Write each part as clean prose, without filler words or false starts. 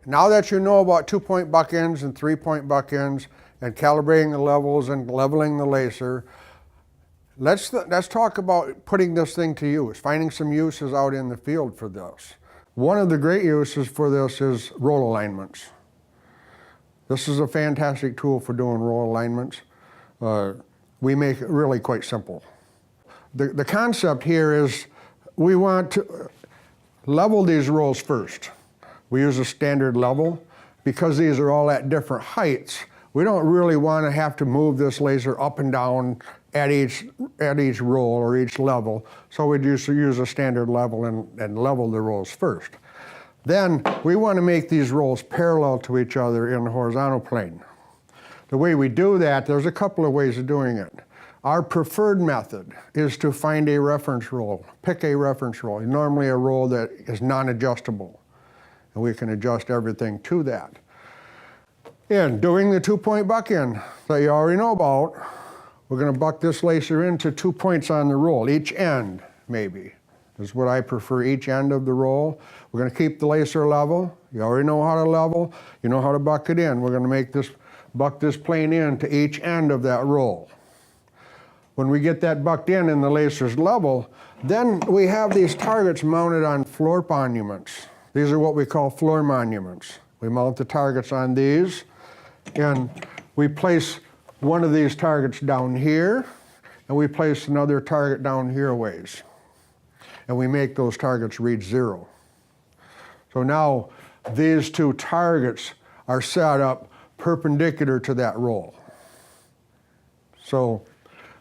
Now that you know about 2-point buck ends and 3-point buck ends and calibrating the levels and leveling the laser, let's talk about putting this thing to use, finding some uses out in the field for this. One of the great uses for this is roll alignments. This is a fantastic tool for doing roll alignments. We make it really quite simple. The concept here is we want to level these rolls first. We use a standard level. Because these are all at different heights, we don't really want to have to move this laser up and down at each roll or each level. So we just use a standard level and level the rolls first. Then we want to make these rolls parallel to each other in the horizontal plane. The way we do that, there's a couple of ways of doing it. Our preferred method is to find a reference roll, pick a reference roll, normally a roll that is non-adjustable. And we can adjust everything to that. And doing the 2-point buck end that you already know about, we're going to buck this laser into 2 points on the roll, each end maybe. This is what I prefer, each end of the roll. We're going to keep the laser level. You already know how to level. You know how to buck it in. We're going to buck this plane in to each end of that roll. When we get that bucked in and the laser's level, then we have these targets mounted on floor monuments. These are what we call floor monuments. We mount the targets on these, and we place one of these targets down here, and we place another target down here a ways. And we make those targets read 0. So now these two targets are set up perpendicular to that roll. So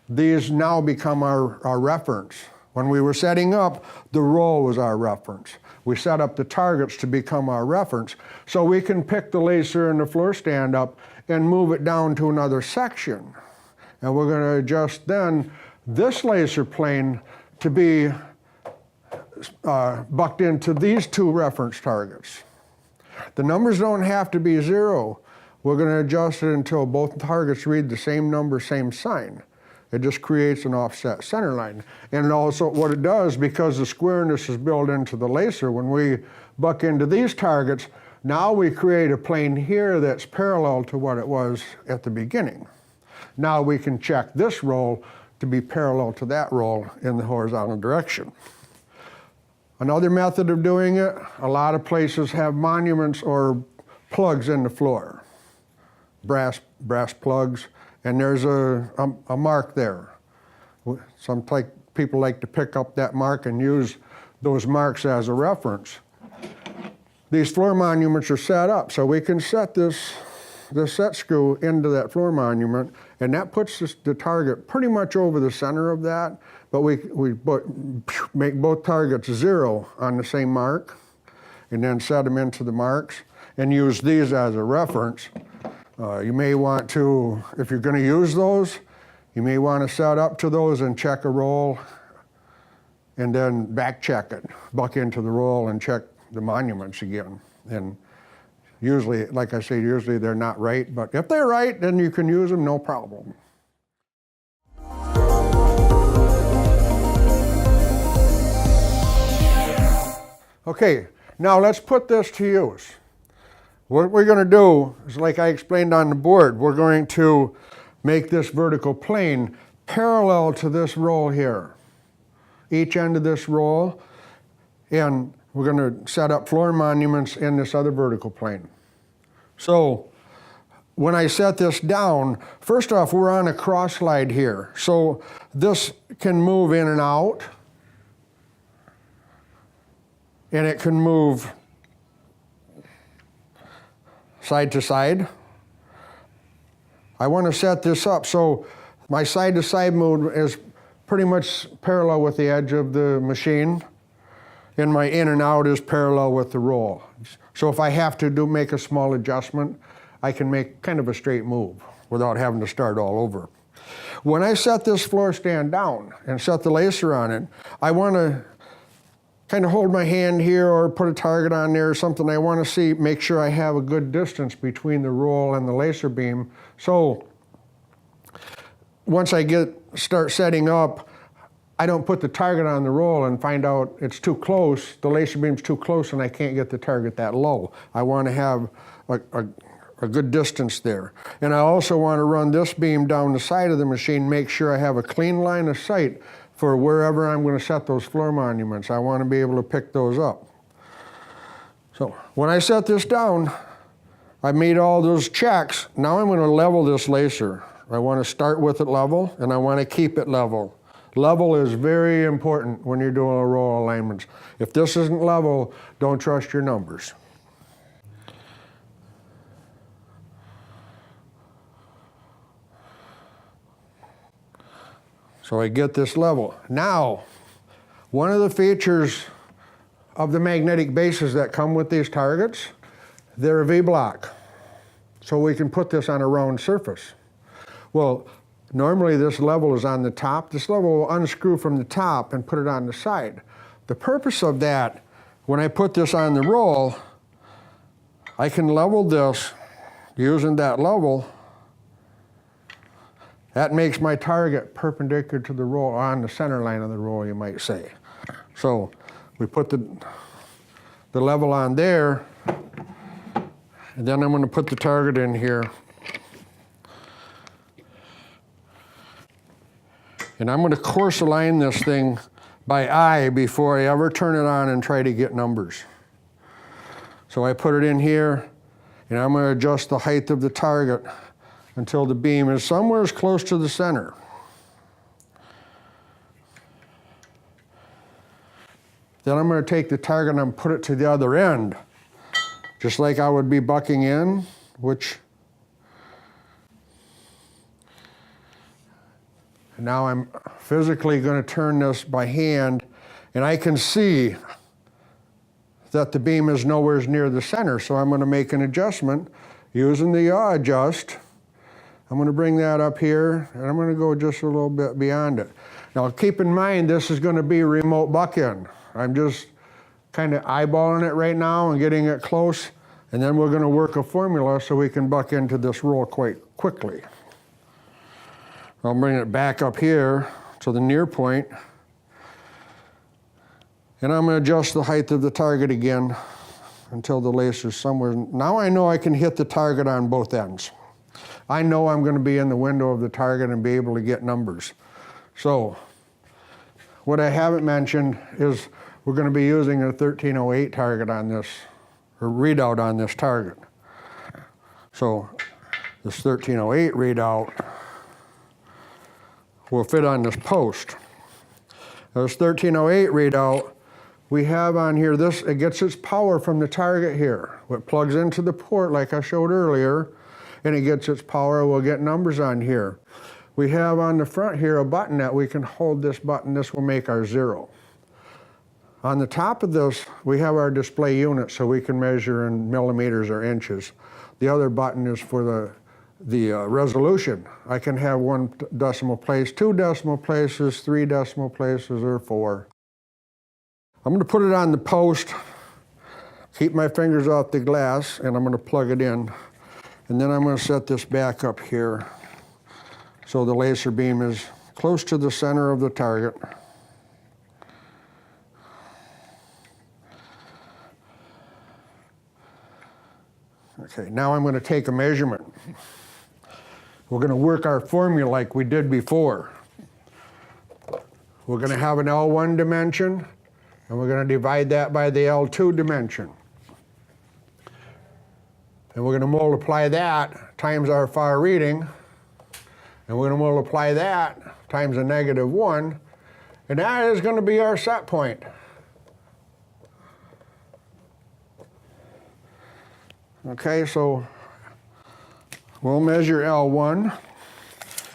these now become our reference. When we were setting up, the roll was our reference. We set up the targets to become our reference, so we can pick the laser and the floor stand up and move it down to another section. And we're going to adjust then this laser plane to be bucked into these two reference targets. The numbers don't have to be 0. We're going to adjust it until both targets read the same number, same sign. It just creates an offset center line. And also what it does, because the squareness is built into the laser, when we buck into these targets, now we create a plane here that's parallel to what it was at the beginning. Now we can check this roll to be parallel to that roll in the horizontal direction. Another method of doing it, a lot of places have monuments or plugs in the floor, brass plugs. And there's a mark there. Some people like to pick up that mark and use those marks as a reference. These floor monuments are set up, so we can set this set screw into that floor monument, and that puts the target pretty much over the center of that, but we make both targets 0 on the same mark, and then set them into the marks, and use these as a reference. You may want to, if you're going to use those, you may want to set up to those and check a roll and then back check it, buck into the roll and check the monuments again. And usually, like I say, usually they're not right, but if they're right, then you can use them, no problem. Okay, now let's put this to use. What we're going to do is, like I explained on the board, we're going to make this vertical plane parallel to this roll here. Each end of this roll, and we're going to set up floor monuments in this other vertical plane. So when I set this down, first off, we're on a cross slide here. So this can move in and out, and it can move side to side. I want to set this up so my side to side move is pretty much parallel with the edge of the machine, and my in and out is parallel with the roll. So if I have to make a small adjustment, I can make kind of a straight move without having to start all over. When I set this floor stand down and set the laser on it, I want to kind of hold my hand here or put a target on there or something. I want to see, make sure I have a good distance between the roll and the laser beam. So once I start setting up, I don't put the target on the roll and find out it's too close, the laser beam's too close and I can't get the target that low. I want to have a good distance there. And I also want to run this beam down the side of the machine, make sure I have a clean line of sight for wherever I'm going to set those floor monuments. I want to be able to pick those up. So when I set this down, I made all those checks. Now I'm going to level this laser. I want to start with it level, and I want to keep it level. Level is very important when you're doing roll alignments. If this isn't level, don't trust your numbers. So I get this level. Now, one of the features of the magnetic bases that come with these targets, they're V-block. So we can put this on a round surface. Well, normally this level is on the top. This level will unscrew from the top and put it on the side. The purpose of that, when I put this on the roll, I can level this using that level. That makes my target perpendicular to the roll, on the center line of the roll, you might say. So we put the level on there, and then I'm going to put the target in here. And I'm going to course align this thing by eye before I ever turn it on and try to get numbers. So I put it in here, and I'm going to adjust the height of the target until the beam is somewhere as close to the center. Then I'm going to take the target and put it to the other end, just like I would be bucking in, which now I'm physically going to turn this by hand, and I can see that the beam is nowhere near the center, so I'm going to make an adjustment using the yaw adjust. I'm going to bring that up here, and I'm going to go just a little bit beyond it. Now keep in mind, this is going to be remote buck-in. I'm just kind of eyeballing it right now and getting it close, and then we're going to work a formula so we can buck into this roll quite quickly. I'll bring it back up here to the near point, and I'm going to adjust the height of the target again until the laser's somewhere. Now I know I can hit the target on both ends. I know I'm going to be in the window of the target and be able to get numbers. So what I haven't mentioned is we're going to be using a 1308 target on this, or readout on this target. So this 1308 readout will fit on this post. This 1308 readout, we have on here, it gets its power from the target here. It plugs into the port like I showed earlier, and it gets its power. We'll get numbers on here. We have on the front here a button that we can hold this button. This will make our 0. On the top of this, we have our display unit, so we can measure in millimeters or inches. The other button is for the resolution. I can have 1 decimal place, 2 decimal places, 3 decimal places, or 4. I'm going to put it on the post, keep my fingers off the glass, and I'm going to plug it in. And then I'm going to set this back up here so the laser beam is close to the center of the target. Okay, now I'm going to take a measurement. We're going to work our formula like we did before. We're going to have an L1 dimension, and we're going to divide that by the L2 dimension. And we're going to multiply that times our far reading, and we're going to multiply that times a -1, and that is going to be our set point. Okay, so we'll measure L1,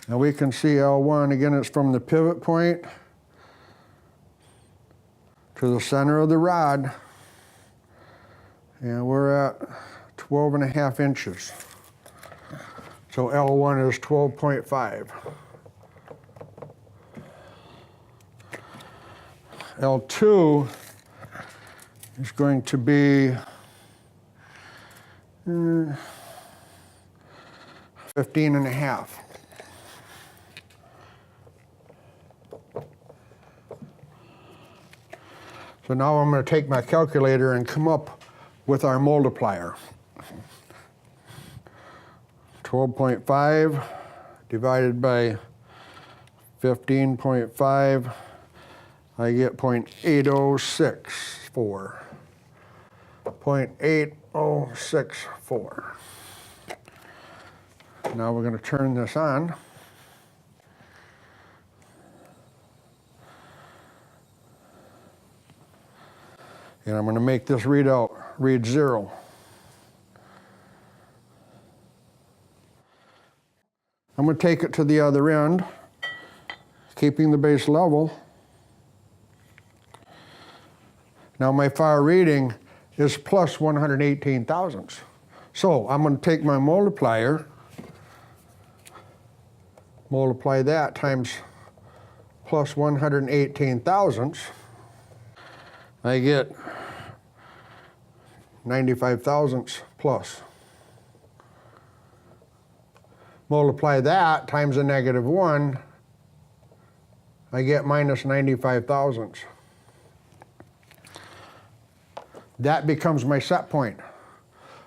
and we can see L1, again, it's from the pivot point to the center of the rod, and we're at 12.5 inches. So L1 is 12.5. L2 is going to be 15.5. So now I'm going to take my calculator and come up with our multiplier. 12.5 divided by 15.5, I get 0.8064. 0.8064. Now we're going to turn this on. And I'm going to make this readout read 0. I'm going to take it to the other end, keeping the base level. Now my far reading is plus 118 thousandths. So I'm going to take my multiplier, multiply that times plus 118 thousandths. I get 95 thousandths plus. Multiply that times a -1, I get minus 95 thousandths. That becomes my set point.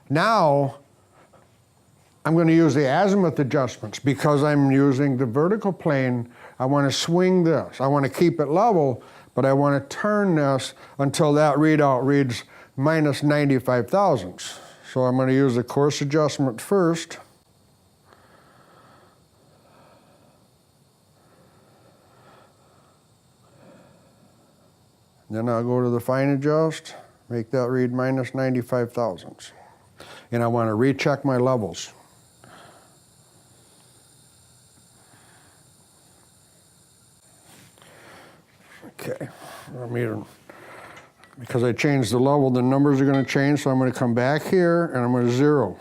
Now, I'm going to use the azimuth adjustments. Because I'm using the vertical plane, I want to swing this. I want to keep it level, but I want to turn this until that readout reads minus 95 thousandths. So I'm going to use the course adjustment first. Then I'll go to the fine adjust, make that read minus 95 thousandths. And I want to recheck my levels. Okay, because I changed the level, the numbers are going to change, so I'm going to come back here and I'm going to 0.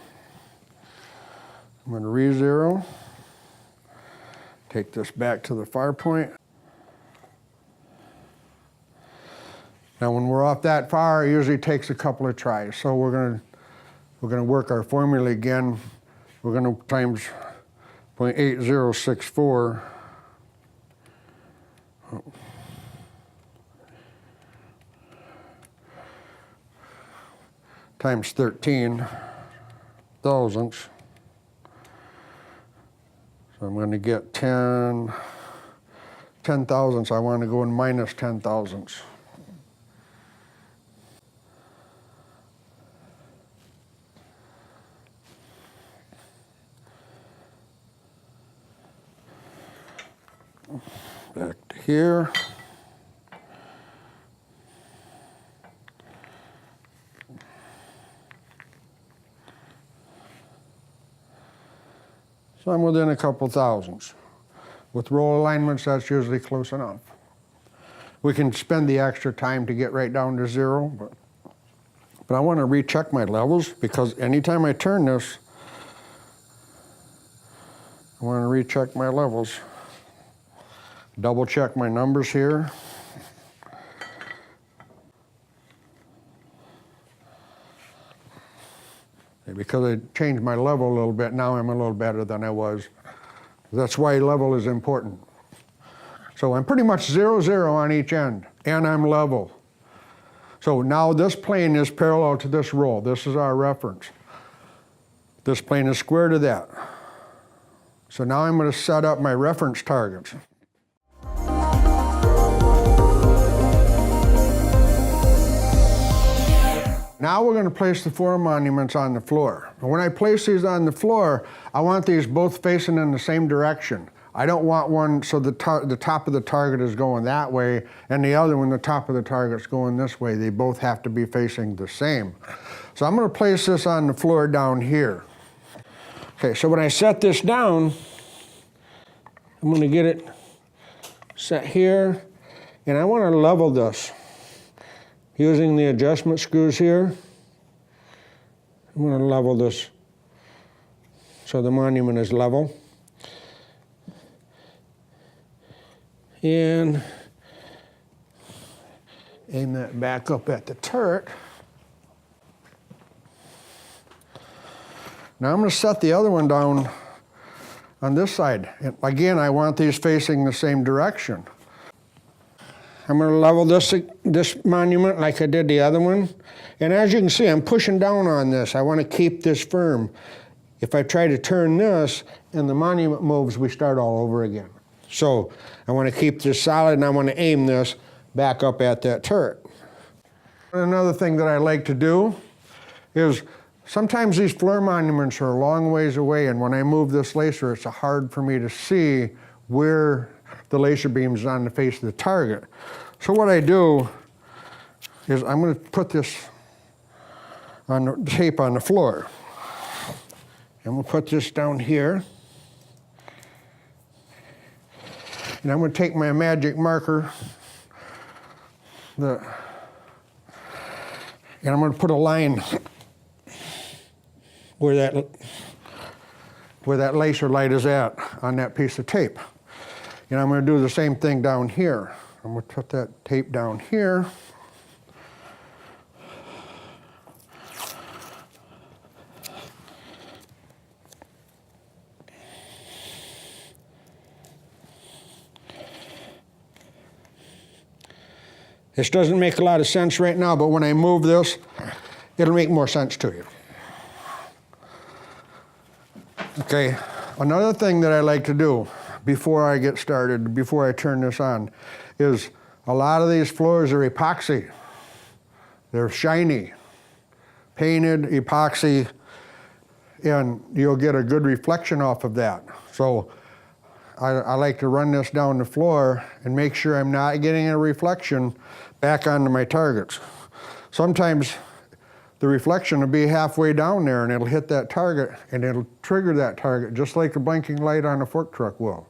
I'm going to re-0, take this back to the far point. Now when we're off that far, it usually takes a couple of tries. So we're going to work our formula again. We're going to times 0.8064. Times 13 thousandths. So I'm going to get 10 thousandths. I want to go in minus 10 thousandths. Back to here. So I'm within a couple thousandths. With roll alignments, that's usually close enough. We can spend the extra time to get right down to 0, but I want to recheck my levels because anytime I turn this, I want to recheck my levels. Double check my numbers here. Because I changed my level a little bit, now I'm a little better than I was. That's why level is important. So I'm pretty much 0, 0 on each end, and I'm level. So now this plane is parallel to this roll. This is our reference. This plane is square to that. So now I'm going to set up my reference targets. Now we're going to place the floor monuments on the floor. And when I place these on the floor, I want these both facing in the same direction. I don't want one so the top of the target is going that way, and the other one, the top of the target's going this way. They both have to be facing the same. So I'm going to place this on the floor down here. Okay, so when I set this down, I'm going to get it set here, and I want to level this. Using the adjustment screws here, I'm going to level this so the monument is level. And aim that back up at the turret. Now I'm going to set the other one down on this side. And again, I want these facing the same direction. I'm going to level this monument like I did the other one. And as you can see, I'm pushing down on this. I want to keep this firm. If I try to turn this and the monument moves, we start all over again. So I want to keep this solid, and I want to aim this back up at that turret. Another thing that I like to do is sometimes these floor monuments are a long ways away, and when I move this laser, it's hard for me to see where the laser beam is on the face of the target. So what I do is I'm going to put this on the tape on the floor. And we'll put this down here. And I'm going to take my magic marker, and I'm going to put a line where that laser light is at on that piece of tape. And I'm going to do the same thing down here. I'm going to put that tape down here. This doesn't make a lot of sense right now, but when I move this, it'll make more sense to you. Okay, another thing that I like to do before I get started, before I turn this on, is a lot of these floors are epoxy. They're shiny, painted epoxy, and you'll get a good reflection off of that. So I like to run this down the floor and make sure I'm not getting a reflection back onto my targets. Sometimes the reflection will be halfway down there and it'll hit that target and it'll trigger that target just like the blinking light on a fork truck will.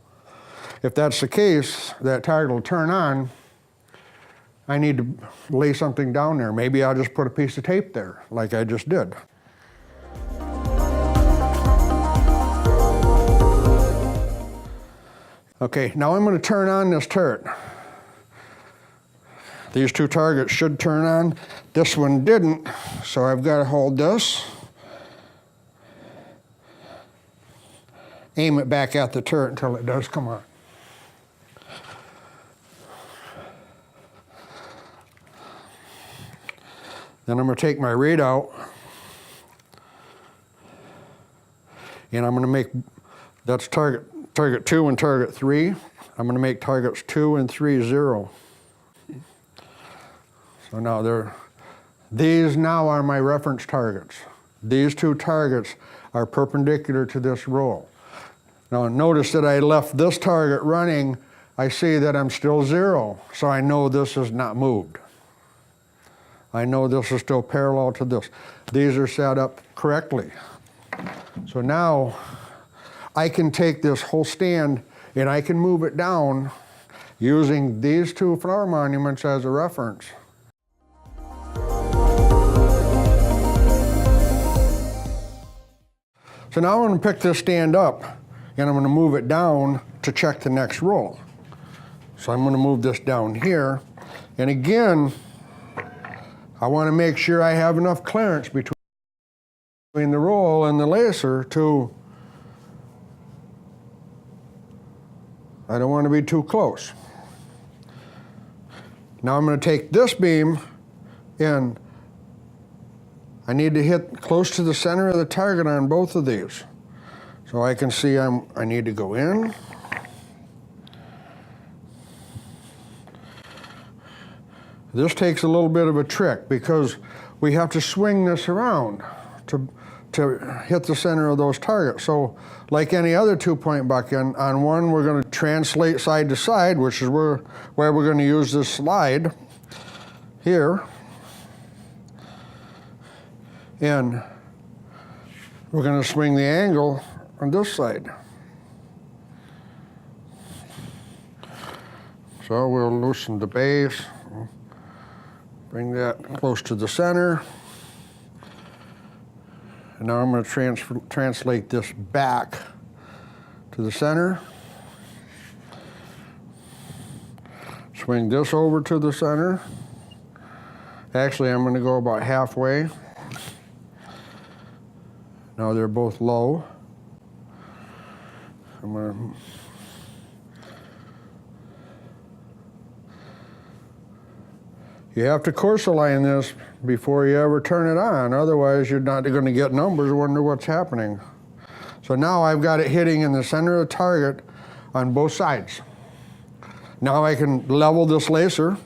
If that's the case, that target will turn on. I need to lay something down there. Maybe I'll just put a piece of tape there like I just did. Okay, now I'm going to turn on this turret. These two targets should turn on. This one didn't, so I've got to hold this, aim it back at the turret until it does come on. Then I'm going to take my readout, and I'm going to make, that's target 2 and target 3. I'm going to make targets 2 and 3 0. So now these now are my reference targets. These two targets are perpendicular to this roll. Now notice that I left this target running. I see that I'm still 0, so I know this is not moved. I know this is still parallel to this. These are set up correctly. So now I can take this whole stand and I can move it down using these two floor monuments as a reference. So now I'm going to pick this stand up and I'm going to move it down to check the next roll. So I'm going to move this down here, and again I want to make sure I have enough clearance between the roll and the laser to, I don't want to be too close. Now I'm going to take this beam and I need to hit close to the center of the target on both of these. So I can see I need to go in. This takes a little bit of a trick because we have to swing this around to hit the center of those targets. So like any other 2-point buck-in, on one we're going to translate side to side, which is where we're going to use this slide here. And we're going to swing the angle on this side. So we'll loosen the base, bring that close to the center. And now I'm going to translate this back to the center. Swing this over to the center. Actually, I'm going to go about halfway. Now they're both low. I'm going to You have to course align this before you ever turn it on, otherwise you're not going to get numbers, wonder what's happening. So now I've got it hitting in the center of the target on both sides. Now I can level this laser.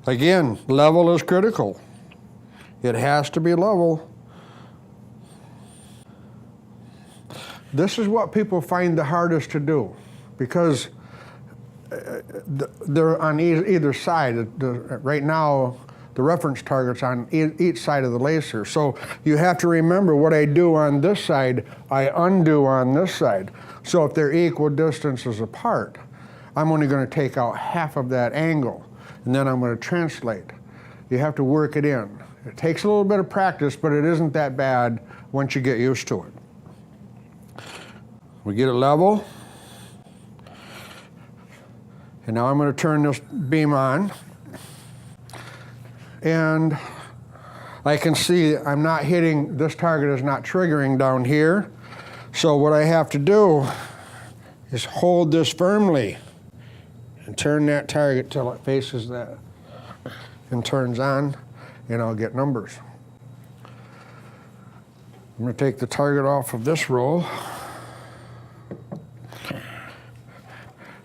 Again, level is critical. It has to be level. This is what people find the hardest to do, because they're on either side. Right now, the reference target's on each side of the laser. So you have to remember what I do on this side, I undo on this side. So if they're equal distances apart, I'm only going to take out half of that angle, and then I'm going to translate. You have to work it in. It takes a little bit of practice, but it isn't that bad once you get used to it. We get it level. And now I'm going to turn this beam on. And I can see I'm not hitting, this target is not triggering down here. So what I have to do is hold this firmly and turn that target till it faces that and turns on, and I'll get numbers. I'm going to take the target off of this roll.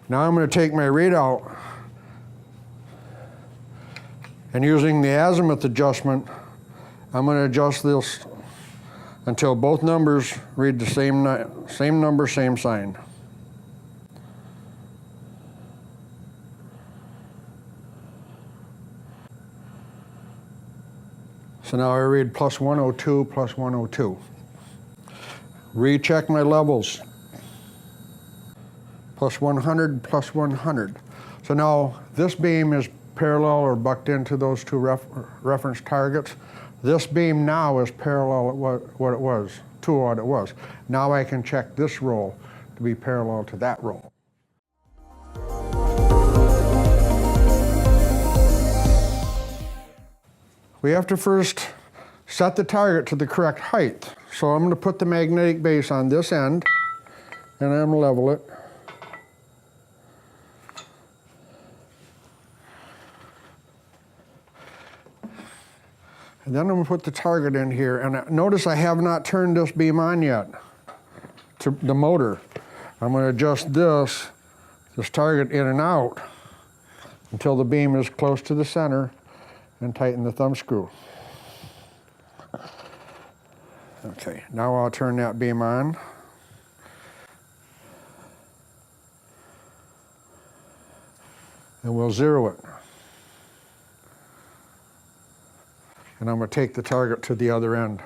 Now I'm going to take my readout, and using the azimuth adjustment, I'm going to adjust this until both numbers read the same number, same sign. So now I read plus 102, plus 102. Recheck my levels. Plus 100, plus 100. So now this beam is parallel or bucked into those two reference targets. This beam now is parallel what it was, to what it was. Now I can check this roll to be parallel to that roll. We have to first set the target to the correct height. So I'm going to put the magnetic base on this end, and I'm going to level it. And then I'm going to put the target in here, and notice I have not turned this beam on yet to the motor. I'm going to adjust this target in and out until the beam is close to the center, and tighten the thumb screw. Okay, now I'll turn that beam on. And we'll zero it. And I'm going to take the target to the other end.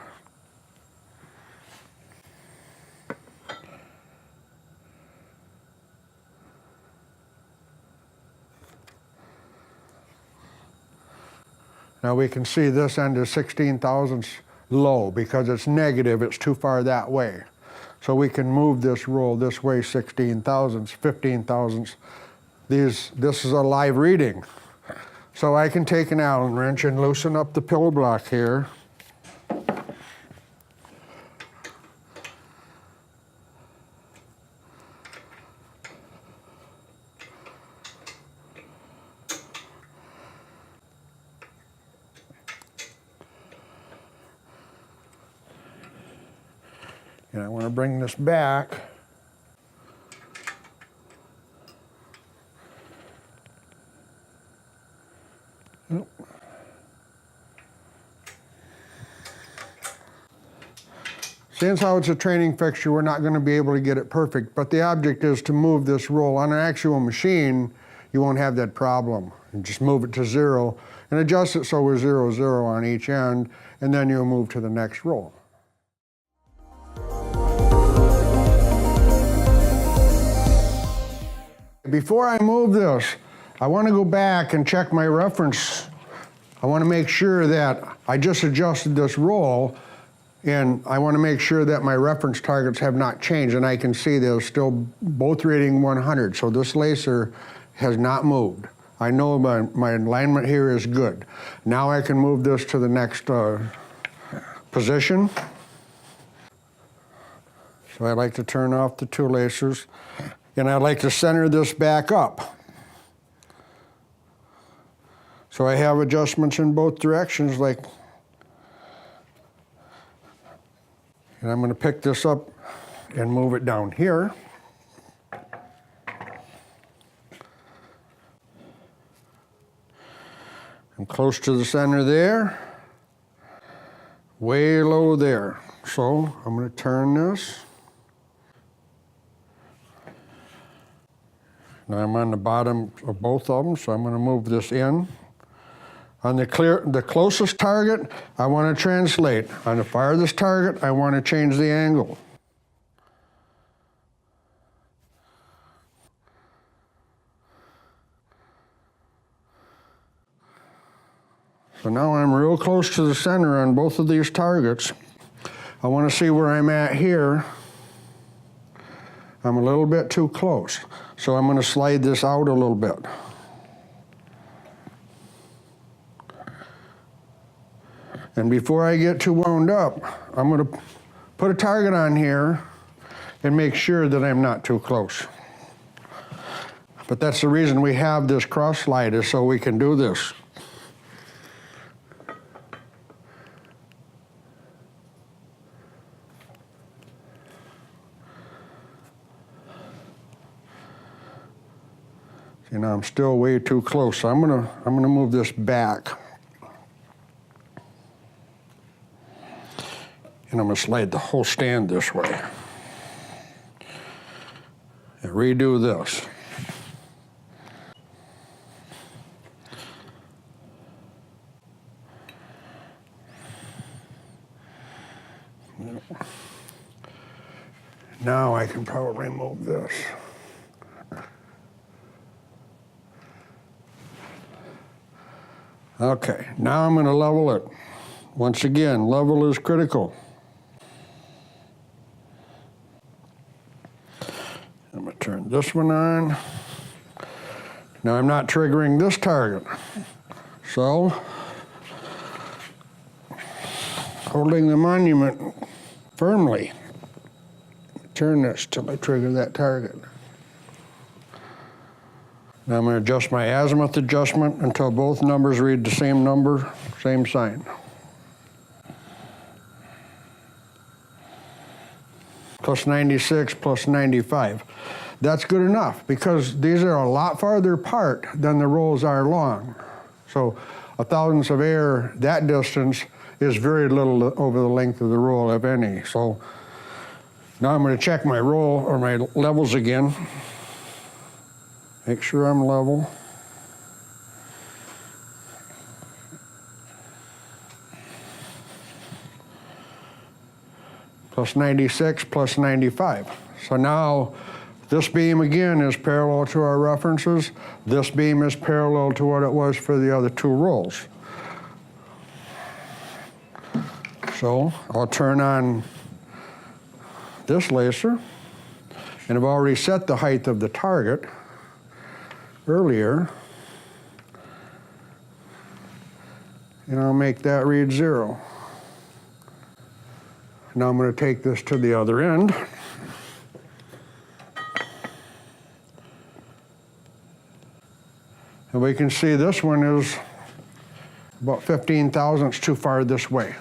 Now we can see this end is 16 thousandths low because it's negative, it's too far that way. So we can move this roll this way 16 thousandths, 15 thousandths. This is a live reading. So I can take an Allen wrench and loosen up the pillow block here. And I want to bring this back. Since how it's a training fixture, we're not going to be able to get it perfect, but the object is to move this roll. On an actual machine, you won't have that problem. You just move it to 0 and adjust it so we're 0, 0 on each end, and then you'll move to the next roll. Before I move this, I want to go back and check my reference. I want to make sure that I just adjusted this roll, and I want to make sure that my reference targets have not changed, and I can see they're still both reading 100, so this laser has not moved. I know my alignment here is good. Now I can move this to the next position. So I'd like to turn off the two lasers, and I'd like to center this back up. So I have adjustments in both directions, like, and I'm going to pick this up and move it down here. I'm close to the center there, way low there. So I'm going to turn this. Now I'm on the bottom of both of them, so I'm going to move this in. On the closest target, I want to translate. On the farthest target, I want to change the angle. So now I'm real close to the center on both of these targets. I want to see where I'm at here. I'm a little bit too close. So I'm going to slide this out a little bit. And before I get too wound up, I'm going to put a target on here and make sure that I'm not too close. But that's the reason we have this cross slide, is so we can do this. See, now I'm still way too close, so I'm gonna move this back. And I'm going to slide the whole stand this way. And redo this. Now I can probably move this. Okay, now I'm going to level it. Once again, level is critical. I'm going to turn this one on. Now I'm not triggering this target. So, holding the monument firmly, turn this till I trigger that target. Now I'm going to adjust my azimuth adjustment until both numbers read the same number, same sign. Plus 96, plus 95. That's good enough, because these are a lot farther apart than the rolls are long. So a thousandth of air, that distance, is very little over the length of the roll, if any. So now I'm going to check my roll, or my levels again. Make sure I'm level. Plus 96, plus 95. So now this beam again is parallel to our references. This beam is parallel to what it was for the other two rolls. So I'll turn on this laser, and I've already set the height of the target earlier, and I'll make that read 0. Now I'm going to take this to the other end. And we can see this one is about 15 thousandths too far this way.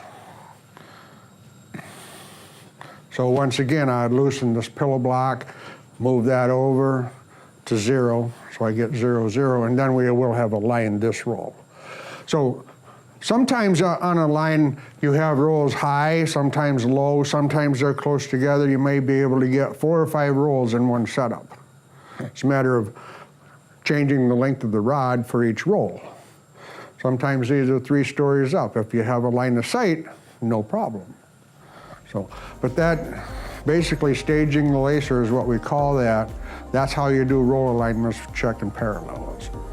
So once again, I'd loosen this pillow block, move that over to 0, so I get 0, 0, and then we will have aligned this roll. So sometimes on a line you have rolls high, sometimes low, sometimes they're close together. You may be able to get 4 or 5 rolls in one setup. It's a matter of changing the length of the rod for each roll. Sometimes these are 3 stories up. If you have a line of sight, no problem. So, but that, basically staging the laser is what we call that. That's how you do roll alignments, check, and parallelism.